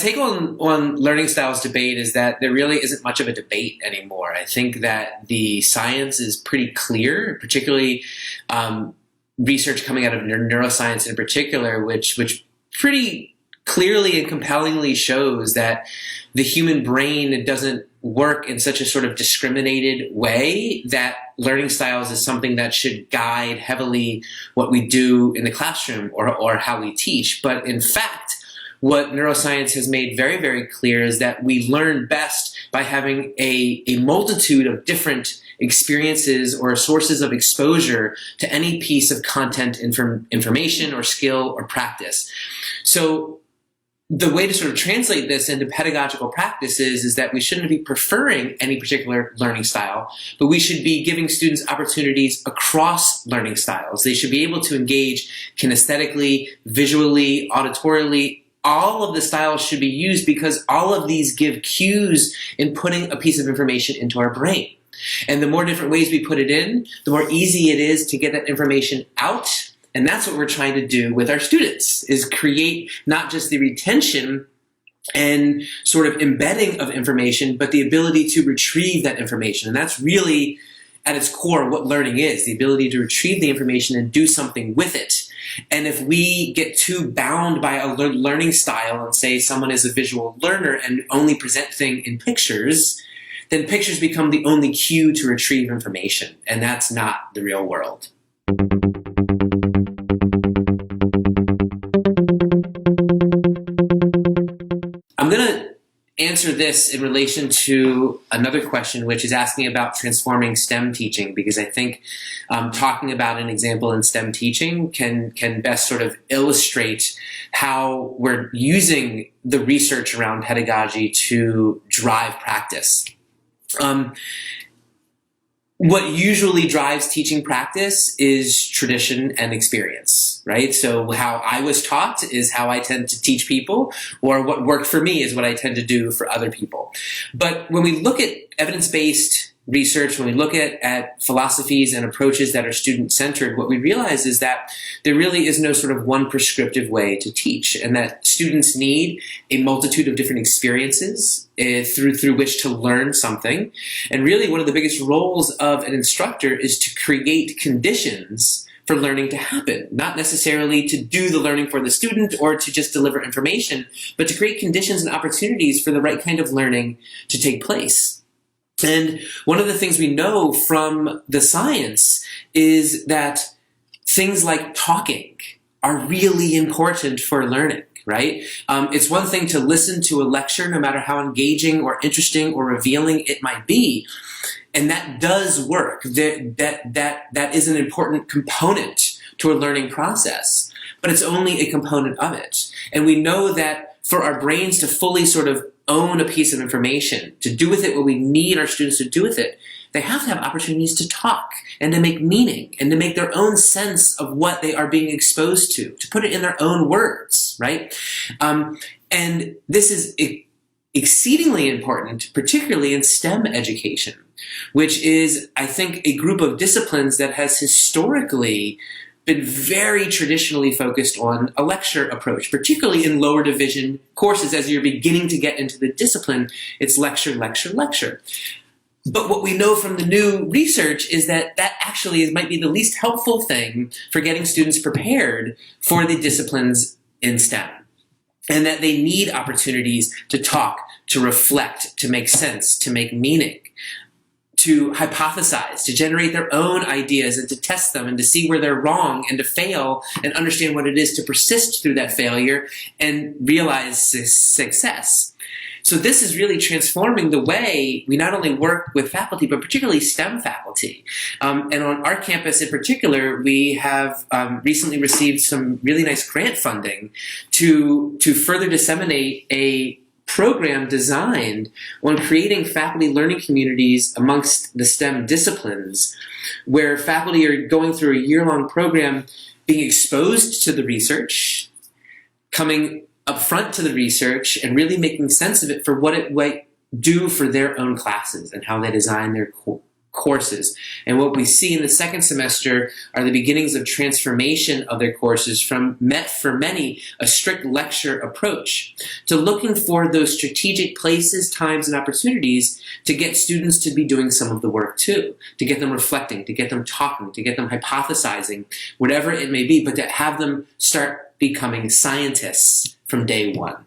take on learning styles debate is that there really isn't much of a debate anymore. I think that the science is pretty clear, particularly research coming out of neuroscience in particular, which pretty clearly and compellingly shows that the human brain doesn't work in such a sort of discriminated way that learning styles is something that should guide heavily what we do in the classroom or how we teach. But in fact, what neuroscience has made very, very clear is that we learn best by having a multitude of different experiences or sources of exposure to any piece of content, information or skill or practice. So the way to sort of translate this into pedagogical practices is that we shouldn't be preferring any particular learning style, but we should be giving students opportunities across learning styles. They should be able to engage kinesthetically, visually, auditorily. All of the styles should be used because all of these give cues in putting a piece of information into our brain. And the more different ways we put it in, the more easy it is to get that information out. And that's what we're trying to do with our students, is create not just the retention and sort of embedding of information, but the ability to retrieve that information. And that's really at its core what learning is, the ability to retrieve the information and do something with it. And if we get too bound by a learning style and say someone is a visual learner and only present things in pictures, then pictures become the only cue to retrieve information. And that's not the real world. I'm going to answer this in relation to another question, which is asking about transforming STEM teaching, because I think talking about an example in STEM teaching can best sort of illustrate how we're using the research around pedagogy to drive practice. What usually drives teaching practice is tradition and experience, right? So how I was taught is how I tend to teach people, or what worked for me is what I tend to do for other people. But when we look at evidence-based research, when we look at philosophies and approaches that are student-centered, what we realize is that there really is no sort of one prescriptive way to teach, and that students need a multitude of different experiences through which to learn something. And really one of the biggest roles of an instructor is to create conditions for learning to happen, not necessarily to do the learning for the student or to just deliver information, but to create conditions and opportunities for the right kind of learning to take place. And one of the things we know from the science is that things like talking are really important for learning, right? It's one thing to listen to a lecture, no matter how engaging or interesting or revealing it might be. And that does work. That is an important component to a learning process, but it's only a component of it. And we know that for our brains to fully sort of own a piece of information, to do with it what we need our students to do with it, they have to have opportunities to talk and to make meaning and to make their own sense of what they are being exposed to put it in their own words, right? And this is exceedingly important, particularly in STEM education, which is, I think, a group of disciplines that has historically been very traditionally focused on a lecture approach, particularly in lower division courses. As you're beginning to get into the discipline, it's lecture, lecture, lecture. But what we know from the new research is that that actually might be the least helpful thing for getting students prepared for the disciplines in STEM. And that they need opportunities to talk, to reflect, to make sense, to make meaning, to hypothesize, to generate their own ideas and to test them and to see where they're wrong and to fail and understand what it is to persist through that failure and realize success. So this is really transforming the way we not only work with faculty, but particularly STEM faculty. And on our campus in particular, we have recently received some really nice grant funding to further disseminate a program designed on creating faculty learning communities amongst the STEM disciplines, where faculty are going through a year-long program being exposed to the research, coming up front to the research, and really making sense of it for what it might do for their own classes and how they design their courses. And what we see in the second semester are the beginnings of transformation of their courses from, for many, a strict lecture approach to looking for those strategic places, times, and opportunities to get students to be doing some of the work too, to get them reflecting, to get them talking, to get them hypothesizing, whatever it may be, but to have them start becoming scientists from day one.